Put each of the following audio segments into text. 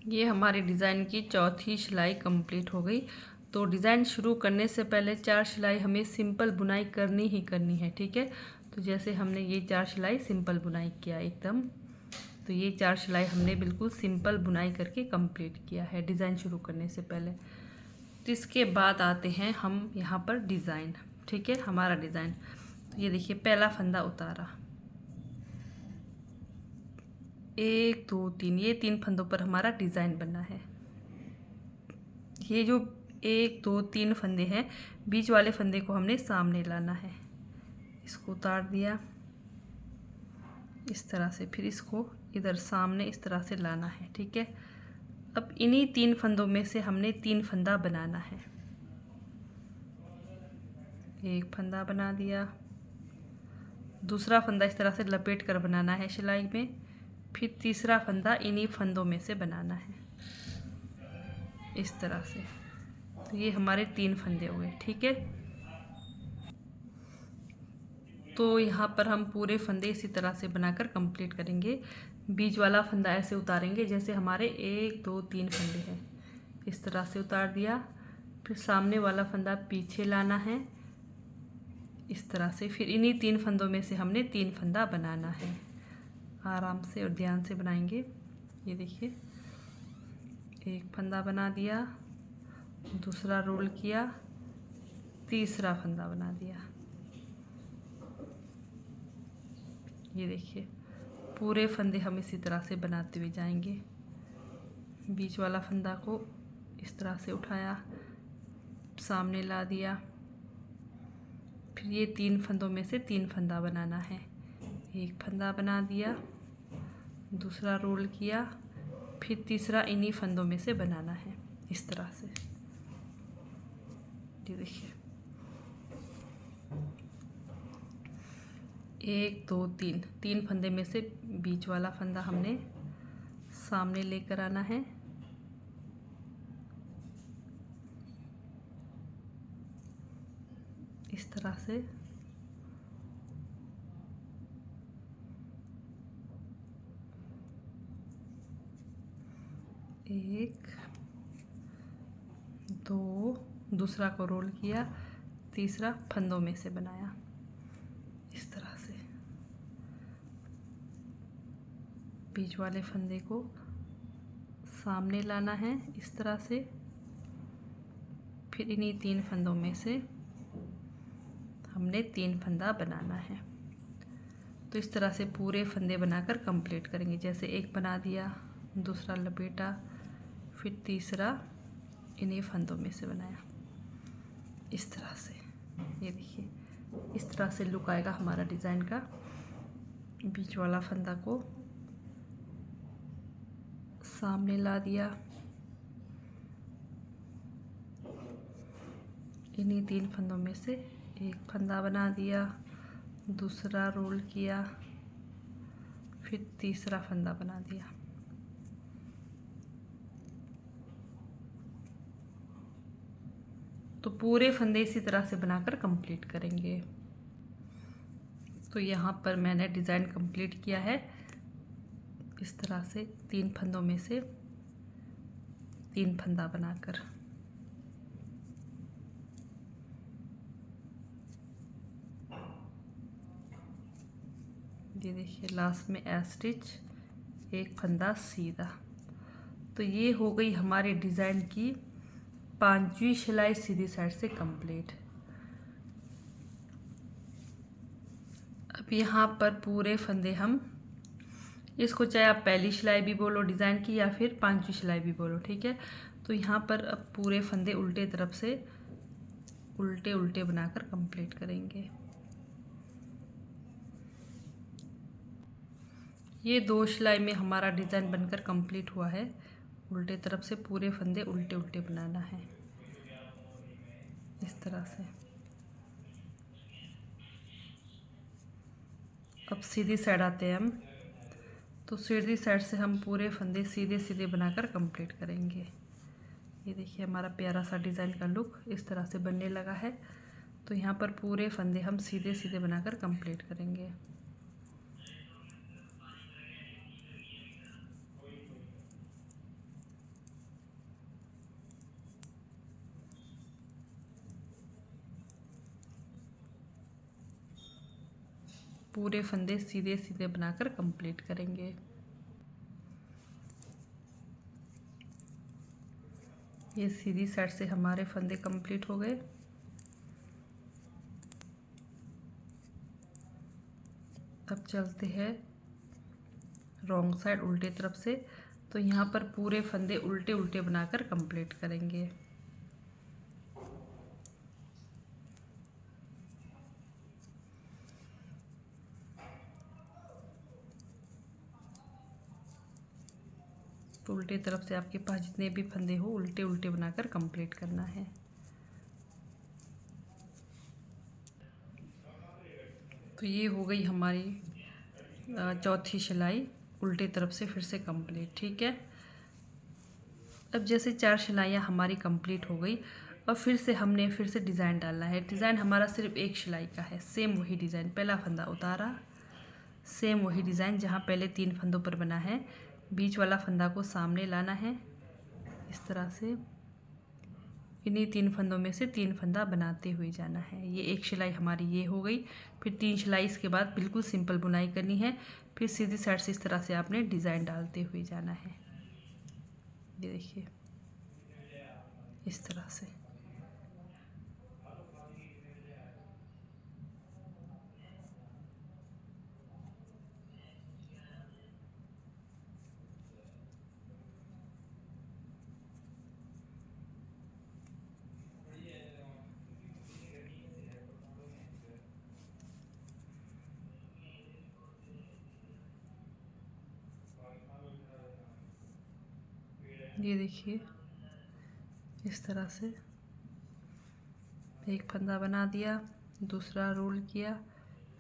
ये हमारी डिज़ाइन की चौथी सिलाई कंप्लीट हो गई। तो डिज़ाइन शुरू करने से पहले 4 सिलाई हमें सिंपल बुनाई करनी ही करनी है, ठीक है। तो जैसे हमने ये 4 सिलाई सिंपल बुनाई किया एकदम, तो ये 4 सिलाई हमने बिल्कुल सिंपल बुनाई करके कंप्लीट किया है डिज़ाइन शुरू करने से पहले। तो इसके बाद आते हैं हम यहाँ पर डिज़ाइन, ठीक है, हमारा डिज़ाइन। तो ये देखिए पहला फंदा उतारा, 1 2 3, ये 3 फंदों पर हमारा डिज़ाइन बना है। ये जो 1 2 3 फंदे हैं, बीच वाले फंदे को हमने सामने लाना है। इसको उतार दिया इस तरह से, फिर इसको इधर सामने इस तरह से लाना है, ठीक है। अब इन्हीं 3 फंदों में से हमने 3 फंदा बनाना है। एक फंदा बना दिया, दूसरा फंदा इस तरह से लपेट कर बनाना है सिलाई में, फिर तीसरा फंदा इन्हीं फंदों में से बनाना है इस तरह से। तो ये हमारे 3 फंदे हो गए, ठीक है। तो यहाँ पर हम पूरे फंदे इसी तरह से बनाकर कंप्लीट करेंगे। बीच वाला फंदा ऐसे उतारेंगे जैसे हमारे 1 2 3 फंदे हैं, इस तरह से उतार दिया। फिर सामने वाला फंदा पीछे लाना है इस तरह से, फिर इन्हीं 3 फंदों में से हमने 3 फंदा बनाना है। आराम से और ध्यान से बनाएंगे। ये देखिए, एक फंदा बना दिया, दूसरा रोल किया, तीसरा फंदा बना दिया। ये देखिए पूरे फंदे हम इसी तरह से बनाते हुए जाएंगे। बीच वाला फंदा को इस तरह से उठाया, सामने ला दिया, फिर ये 3 फंदों में से 3 फंदा बनाना है। एक फंदा बना दिया, दूसरा रोल किया, फिर तीसरा इन्हीं फंदों में से बनाना है इस तरह से। ये देखिए 1 2 3, 3 फंदे में से बीच वाला फंदा हमने सामने लेकर आना है। इस तरह से एक दो, दूसरा को रोल किया, तीसरा फंदों में से बनाया इस तरह से। बीच वाले फंदे को सामने लाना है इस तरह से, फिर इन्हीं 3 फंदों में से हमने 3 फंदा बनाना है। तो इस तरह से पूरे फंदे बनाकर कंप्लीट करेंगे। जैसे एक बना दिया, दूसरा लपेटा, फिर तीसरा इन्हीं फंदों में से बनाया इस तरह से। ये देखिए इस तरह से लुक आएगा हमारा डिज़ाइन का। बीच वाला फंदा को सामने ला दिया, इन्हीं 3 फंदों में से एक फंदा बना दिया, दूसरा रोल किया, फिर तीसरा फंदा बना दिया। तो पूरे फंदे इसी तरह से बनाकर कंप्लीट करेंगे। तो यहाँ पर मैंने डिज़ाइन कंप्लीट किया है इस तरह से, 3 फंदों में से 3 फंदा बनाकर। ये देखिए लास्ट में ए स्टिच, एक फंदा सीधा। तो ये हो गई हमारे डिज़ाइन की 5वीं सिलाई सीधी साइड से कंप्लीट। अब यहाँ पर पूरे फंदे हम, इसको चाहे आप पहली सिलाई भी बोलो डिज़ाइन की या फिर 5वीं सिलाई भी बोलो, ठीक है। तो यहाँ पर अब पूरे फंदे उल्टे तरफ से उल्टे उल्टे बनाकर कंप्लीट करेंगे। ये 2 सिलाई में हमारा डिज़ाइन बनकर कंप्लीट हुआ है। उल्टे तरफ से पूरे फंदे उल्टे उल्टे बनाना है इस तरह से। अब सीधी साइड आते हैं हम। तो सीधी साइड से हम पूरे फंदे सीधे सीधे बनाकर कंप्लीट करेंगे। ये देखिए हमारा प्यारा सा डिज़ाइन का लुक इस तरह से बनने लगा है। तो यहाँ पर पूरे फंदे हम सीधे सीधे बनाकर कंप्लीट करेंगे। पूरे फंदे सीधे सीधे बनाकर कंप्लीट करेंगे। ये सीधी साइड से हमारे फंदे कंप्लीट हो गए। अब चलते हैं रॉन्ग साइड, उल्टे तरफ से। तो यहाँ पर पूरे फंदे उल्टे उल्टे बनाकर कंप्लीट करेंगे। तो उल्टे तरफ से आपके पास जितने भी फंदे हो उल्टे उल्टे बनाकर कंप्लीट करना है। तो ये हो गई हमारी चौथी सिलाई उल्टे तरफ से फिर से कंप्लीट। ठीक है, अब जैसे 4 सिलाइयाँ हमारी कंप्लीट हो गई और फिर से हमने फिर से डिज़ाइन डालना है। डिज़ाइन हमारा सिर्फ एक सिलाई का है। सेम वही डिज़ाइन, पहला फंदा उतारा, सेम वही डिज़ाइन जहाँ पहले 3 फंदों पर बना है। बीच वाला फंदा को सामने लाना है इस तरह से। इन्हीं 3 फंदों में से 3 फंदा बनाते हुए जाना है। ये एक सिलाई हमारी ये हो गई। फिर 3 सिलाई इसके बाद बिल्कुल सिंपल बुनाई करनी है। फिर सीधी साइड से इस तरह से आपने डिज़ाइन डालते हुए जाना है। ये देखिए इस तरह से। ये देखिए इस तरह से एक फंदा बना दिया, दूसरा रोल किया,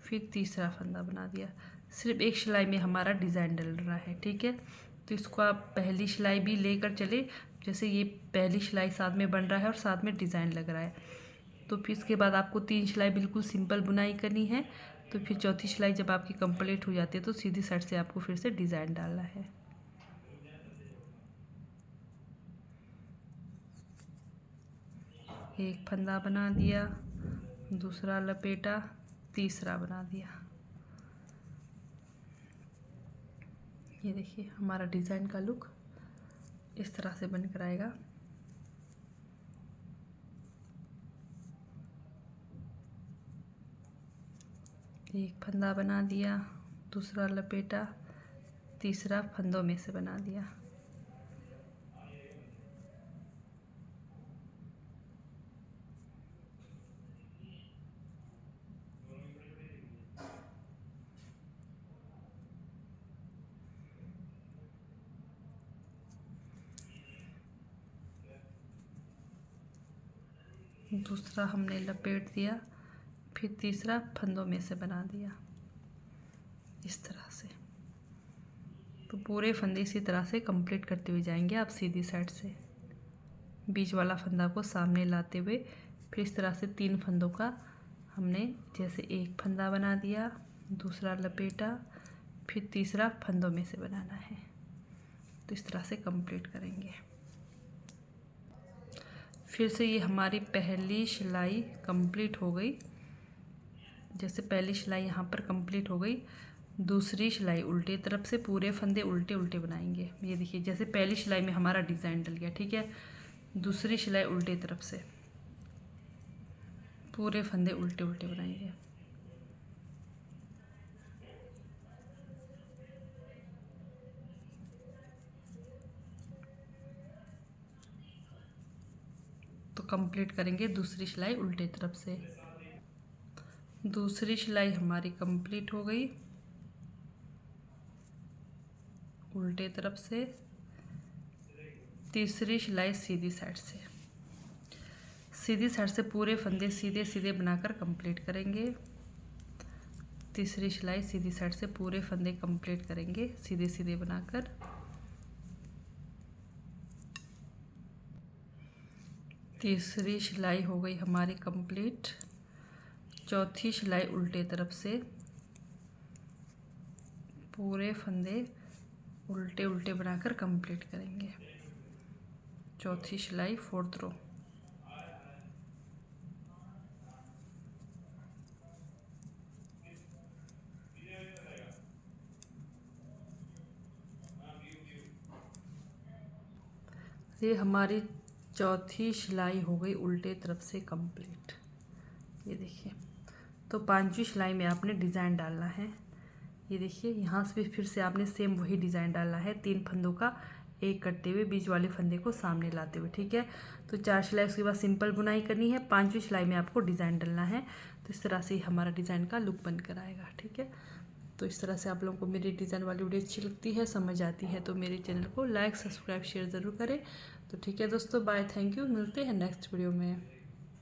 फिर तीसरा फंदा बना दिया। सिर्फ एक सिलाई में हमारा डिज़ाइन डल रहा है। ठीक है, तो इसको आप पहली सिलाई भी लेकर चले। जैसे ये पहली सिलाई साथ में बन रहा है और साथ में डिज़ाइन लग रहा है। तो फिर इसके बाद आपको 3 सिलाई बिल्कुल सिंपल बुनाई करनी है। तो फिर चौथी सिलाई जब आपकी कंप्लीट हो जाती है तो सीधी साइड से आपको फिर से डिज़ाइन डालना है। एक फंदा बना दिया, दूसरा लपेटा, तीसरा बना दिया। ये देखिए हमारा डिज़ाइन का लुक इस तरह से बनकर आएगा। एक फंदा बना दिया, दूसरा लपेटा, तीसरा फंदों में से बना दिया। दूसरा हमने लपेट दिया, फिर तीसरा फंदों में से बना दिया इस तरह से। तो पूरे फंदे इसी तरह से कंप्लीट करते हुए जाएंगे आप सीधी साइड से। बीच वाला फंदा को सामने लाते हुए फिर इस तरह से 3 फंदों का हमने जैसे एक फंदा बना दिया, दूसरा लपेटा, फिर तीसरा फंदों में से बनाना है। तो इस तरह से कंप्लीट करेंगे। फिर से ये हमारी पहली सिलाई कंप्लीट हो गई। जैसे पहली सिलाई यहाँ पर कंप्लीट हो गई, दूसरी सिलाई उल्टे तरफ से पूरे फंदे उल्टे उल्टे बनाएंगे। ये देखिए जैसे पहली सिलाई में हमारा डिज़ाइन डल गया। ठीक है, दूसरी सिलाई उल्टे तरफ से पूरे फंदे उल्टे उल्टे बनाएंगे। तो कंप्लीट करेंगे दूसरी सिलाई उल्टे तरफ से। दूसरी सिलाई हमारी कंप्लीट हो गई उल्टे तरफ से। तीसरी सिलाई सीधी साइड से। सीधी साइड से पूरे फंदे सीधे सीधे बनाकर कंप्लीट करेंगे। तीसरी सिलाई सीधी साइड से पूरे फंदे कंप्लीट करेंगे सीधे सीधे बनाकर। तीसरी सिलाई हो गई हमारी कंप्लीट। चौथी सिलाई उल्टे तरफ से पूरे फंदे उल्टे उल्टे बनाकर कंप्लीट करेंगे। चौथी सिलाई 4th रो। ये हमारी चौथी सिलाई हो गई उल्टे तरफ से कंप्लीट। ये देखिए, तो 5वीं सिलाई में आपने डिज़ाइन डालना है। ये देखिए, यहाँ से भी फिर से आपने सेम वही डिज़ाइन डालना है, 3 फंदों का एक करते हुए बीच वाले फंदे को सामने लाते हुए। ठीक है, तो 4 सिलाई उसके बाद सिंपल बुनाई करनी है, 5वीं सिलाई में आपको डिज़ाइन डालना है। तो इस तरह से ही हमारा डिज़ाइन का लुक बनकर आएगा। ठीक है, तो इस तरह से आप लोगों को मेरी डिज़ाइन वाली वीडियो अच्छी लगती है, समझ आती है, तो मेरे चैनल को लाइक सब्सक्राइब शेयर ज़रूर करें। तो ठीक है दोस्तों, बाय, थैंक यू, मिलते हैं नेक्स्ट वीडियो में।